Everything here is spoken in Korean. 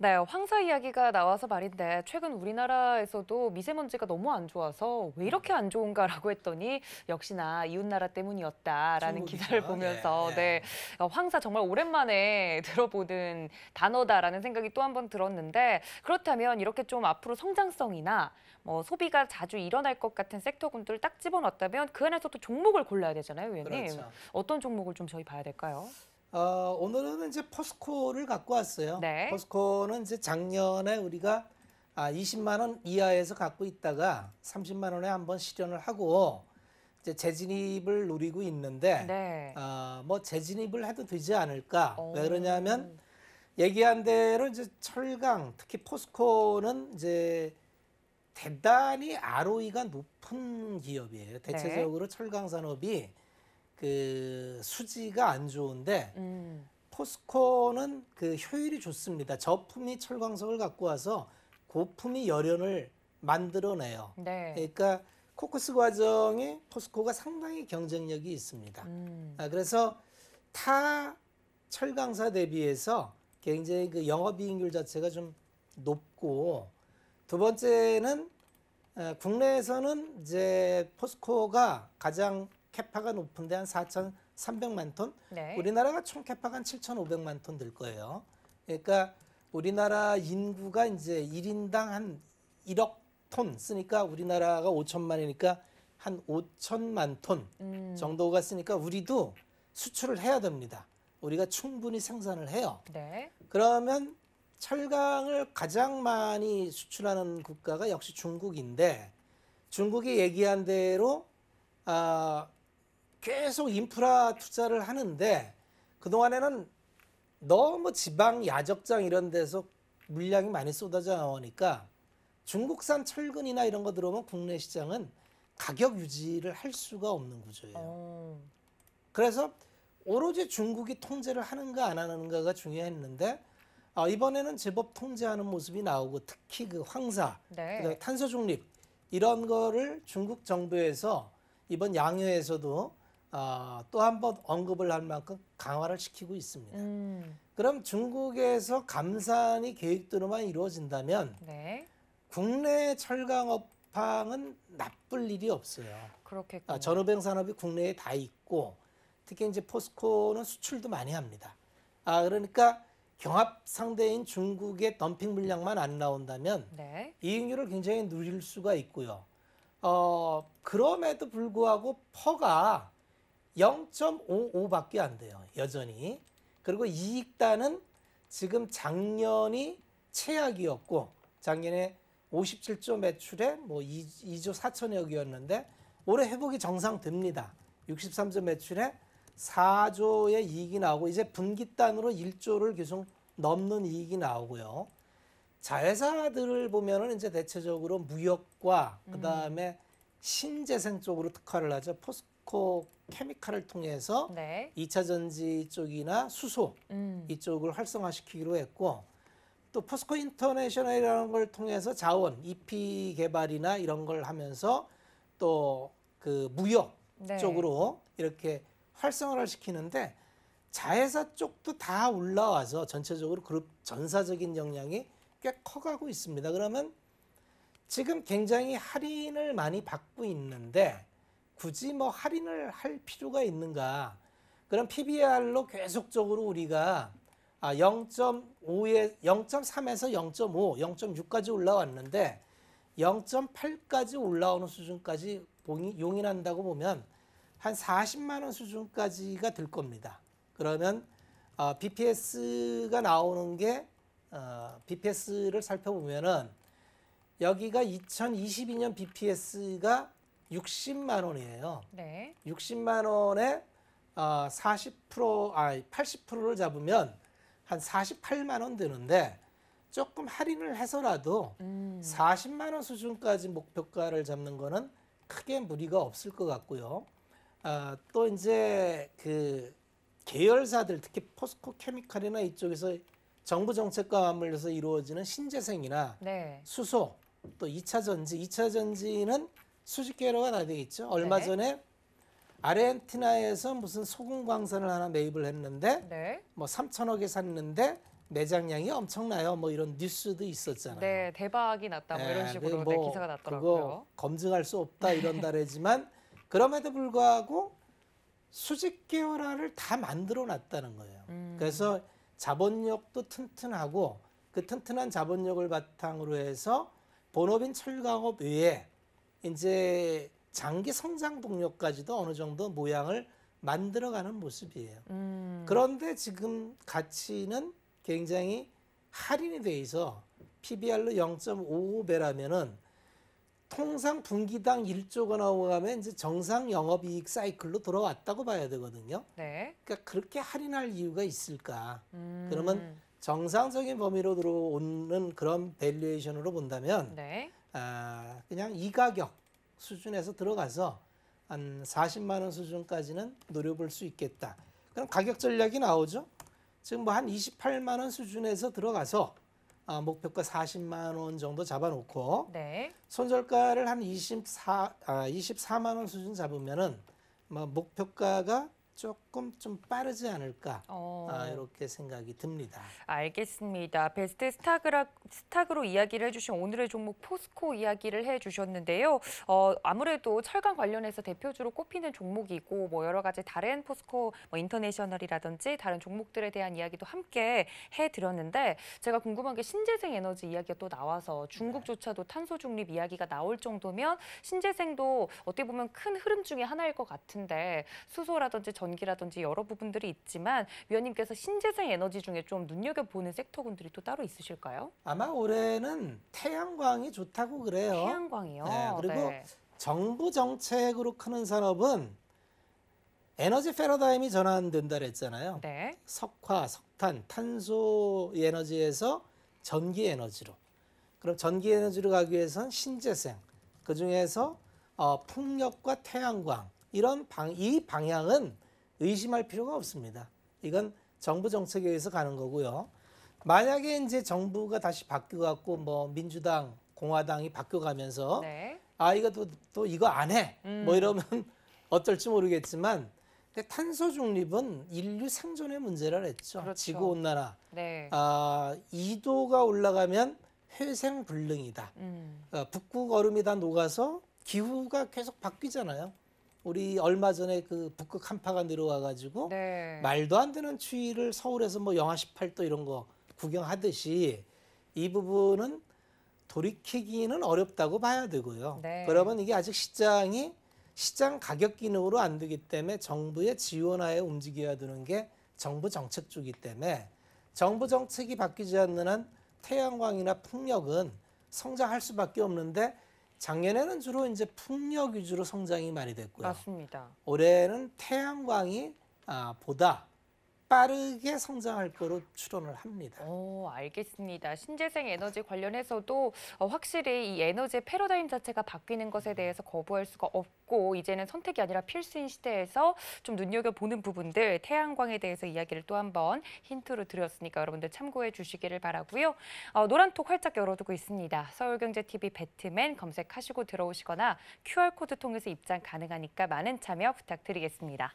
네, 황사 이야기가 나와서 말인데 최근 우리나라에서도 미세먼지가 너무 안 좋아서 왜 이렇게 안 좋은가라고 했더니 역시나 이웃나라 때문이었다라는 기사를 중국이죠. 예, 보면서 예. 황사 정말 오랜만에 들어보는 단어다라는 생각이 또 한 번 들었는데 그렇다면 이렇게 좀 앞으로 성장성이나 뭐 소비가 자주 일어날 것 같은 섹터군들을 딱 집어넣었다면 그 안에서 또 종목을 골라야 되잖아요, 위원님. 그렇죠. 어떤 종목을 좀 저희 봐야 될까요? 오늘은 이제 포스코를 갖고 왔어요. 네. 포스코는 이제 작년에 우리가 20만 원 이하에서 갖고 있다가 30만 원에 한번 실현을 하고 이제 재진입을 노리고 있는데 네. 뭐 재진입을 해도 되지 않을까? 왜 어. 그러냐면 얘기한 대로 이제 철강, 특히 포스코는 이제 대단히 ROE가 높은 기업이에요. 네. 대체적으로 철강 산업이 그 수지가 안 좋은데 포스코는 그 효율이 좋습니다. 저품위 철광석을 갖고 와서 고품위 열연을 만들어내요. 네. 그러니까 코크스 과정에 포스코가 상당히 경쟁력이 있습니다. 그래서 타 철강사 대비해서 굉장히 그 영업이익률 자체가 좀 높고, 두 번째는 국내에서는 이제 포스코가 가장 캐파가 높은데 한 4,300만 톤, 네. 우리나라가 총 캐파가 한 7,500만 톤 될 거예요. 그러니까 우리나라 인구가 이제 1인당 한 1억 톤 쓰니까 우리나라가 5천만이니까 한 5천만 톤 정도가 쓰니까 우리도 수출을 해야 됩니다. 우리가 충분히 생산을 해요. 네. 그러면 철강을 가장 많이 수출하는 국가가 역시 중국인데, 중국이 얘기한 대로 계속 인프라 투자를 하는데 그동안에는 너무 지방 야적장 이런 데서 물량이 많이 쏟아져 나오니까 중국산 철근이나 이런 거 들어오면 국내 시장은 가격 유지를 할 수가 없는 구조예요. 어. 그래서 오로지 중국이 통제를 하는가 안 하는가가 중요했는데 이번에는 제법 통제하는 모습이 나오고, 특히 그 황사, 네. 그다음에 탄소 중립 이런 거를 중국 정부에서 이번 양회에서도 또 한 번 언급을 할 만큼 강화를 시키고 있습니다. 그럼 중국에서 감산이 계획대로만 이루어진다면 네. 국내 철강업황은 나쁠 일이 없어요. 그렇겠군요. 전후배 산업이 국내에 다 있고, 특히 이제 포스코는 수출도 많이 합니다. 그러니까 경합 상대인 중국의 덤핑 물량만 안 나온다면 네. 이익률을 굉장히 누릴 수가 있고요. 그럼에도 불구하고 퍼가 0.55밖에 안 돼요, 여전히. 그리고 이익단은 지금 작년이 최악이었고, 작년에 57조 매출에 뭐 2조 4천억이었는데 올해 회복이 정상됩니다. 63조 매출에 4조의 이익이 나오고 이제 분기단으로 1조를 계속 넘는 이익이 나오고요. 자회사들을 보면은 이제 대체적으로 무역과 그다음에 신재생 쪽으로 특화를 하죠. 포스코 케미칼을 통해서 네. 2차 전지 쪽이나 수소 이쪽을 활성화시키기로 했고, 또 포스코 인터내셔널이라는 걸 통해서 자원, EP 개발이나 이런 걸 하면서 또 그 무역 네. 쪽으로 이렇게 활성화를 시키는데, 자회사 쪽도 다 올라와서 전체적으로 그룹 전사적인 역량이 꽤 커가고 있습니다. 그러면 지금 굉장히 할인을 많이 받고 있는데 굳이 뭐 할인을 할 필요가 있는가? 그럼 PBR로 계속적으로 우리가 0.5에 0.3에서 0.5, 0.6까지 올라왔는데 0.8까지 올라오는 수준까지 용인한다고 보면 한 40만 원 수준까지가 될 겁니다. 그러면 BPS가 나오는 게 BPS를 살펴보면은 여기가 2022년 BPS가 60만 원이에요. 네. 60만 원에 80%를 잡으면 한 48만 원 되는데, 조금 할인을 해서라도 40만 원 수준까지 목표가를 잡는 거는 크게 무리가 없을 것 같고요. 또 이제 그 계열사들, 특히 포스코 케미칼이나 이쪽에서 정부 정책과 맞물려서 이루어지는 신재생이나 네. 수소, 또 2차 전지, 2차 전지는 수직 계열화가 다 되겠죠. 얼마 네. 전에 아르헨티나에서 무슨 소금 광산을 하나 매입을 했는데 네. 뭐 3천억에 샀는데 매장량이 엄청나요. 뭐 이런 뉴스도 있었잖아요. 네, 대박이 났다 뭐 이런 예, 식으로 뭐 네, 기사가 났더라고요. 그거 검증할 수 없다 이런다래지만 그럼에도 불구하고 수직 계열화를 다 만들어 놨다는 거예요. 그래서 자본력도 튼튼하고 그 튼튼한 자본력을 바탕으로 해서 본업인 철강업 외에 이제 장기 성장 동력까지도 어느 정도 모양을 만들어가는 모습이에요. 그런데 지금 가치는 굉장히 할인이 돼 있어 PBR로 0.55배라면은 통상 분기당 1조가 나오가면 이제 정상 영업이익 사이클로 돌아왔다고 봐야 되거든요. 네. 그러니까 그렇게 할인할 이유가 있을까? 그러면 정상적인 범위로 들어오는 그런 밸류에이션으로 본다면 네. 그냥 이 가격 수준에서 들어가서 한 40만 원 수준까지는 노려볼 수 있겠다. 그럼 가격 전략이 나오죠. 지금 뭐 한 28만 원 수준에서 들어가서 목표가 40만 원 정도 잡아놓고 네. 손절가를 한 24만 원 수준 잡으면은 뭐 목표가가 조금 좀 빠르지 않을까 이렇게 생각이 듭니다. 알겠습니다. 베스트 스탁으로 이야기를 해주신 오늘의 종목 포스코 이야기를 해주셨는데요. 아무래도 철강 관련해서 대표주로 꼽히는 종목이고 뭐 여러 가지 다른 포스코 뭐 인터내셔널이라든지 다른 종목들에 대한 이야기도 함께 해드렸는데 제가 궁금한 게 신재생 에너지 이야기가 또 나와서 중국조차도 탄소 중립 이야기가 나올 정도면 신재생도 어떻게 보면 큰 흐름 중에 하나일 것 같은데 수소라든지 전기라든지 여러 부분들이 있지만 위원님께서 신재생 에너지 중에 좀 눈여겨보는 섹터군들이 또 따로 있으실까요? 아마 올해는 태양광이 좋다고 그래요. 태양광이요. 네, 그리고 네. 정부 정책으로 크는 산업은 에너지 패러다임이 전환된다 그랬잖아요. 네. 석화, 석탄, 탄소 에너지에서 전기 에너지로. 그럼 전기 에너지로 가기 위해선 신재생, 그중에서 풍력과 태양광 이 방향은 의심할 필요가 없습니다. 이건 정부 정책에 의해서 가는 거고요. 만약에 이제 정부가 다시 바뀌어갖고 뭐 민주당, 공화당이 바뀌어가면서 네. 이거 또 이거 안 해. 뭐 이러면 어떨지 모르겠지만 근데 탄소 중립은 인류 생존의 문제라 그랬죠. 그렇죠. 지구 온난화. 네. 2도가 올라가면 회생불능이다. 북극 얼음이 다 녹아서 기후가 계속 바뀌잖아요. 우리 얼마 전에 그 북극 한파가 내려와가지고 네. 말도 안 되는 추위를 서울에서 뭐 영하 18도 이런 거 구경하듯이 이 부분은 돌이키기는 어렵다고 봐야 되고요. 네. 그러면 이게 아직 시장 가격 기능으로 안 되기 때문에 정부의 지원하에 움직여야 되는 게 정부 정책 쪽이기 때문에 정부 정책이 바뀌지 않는 한 태양광이나 풍력은 성장할 수밖에 없는데 작년에는 주로 이제 풍력 위주로 성장이 많이 됐고요. 맞습니다. 올해는 태양광이 보다 빠르게 성장할 거로 추론을 합니다. 알겠습니다. 신재생 에너지 관련해서도 확실히 이 에너지의 패러다임 자체가 바뀌는 것에 대해서 거부할 수가 없고 이제는 선택이 아니라 필수인 시대에서 좀 눈여겨보는 부분들 태양광에 대해서 이야기를 또 한번 힌트로 드렸으니까 여러분들 참고해 주시기를 바라고요. 노란톡 활짝 열어두고 있습니다. 서울경제TV 배트맨 검색하시고 들어오시거나 QR코드 통해서 입장 가능하니까 많은 참여 부탁드리겠습니다.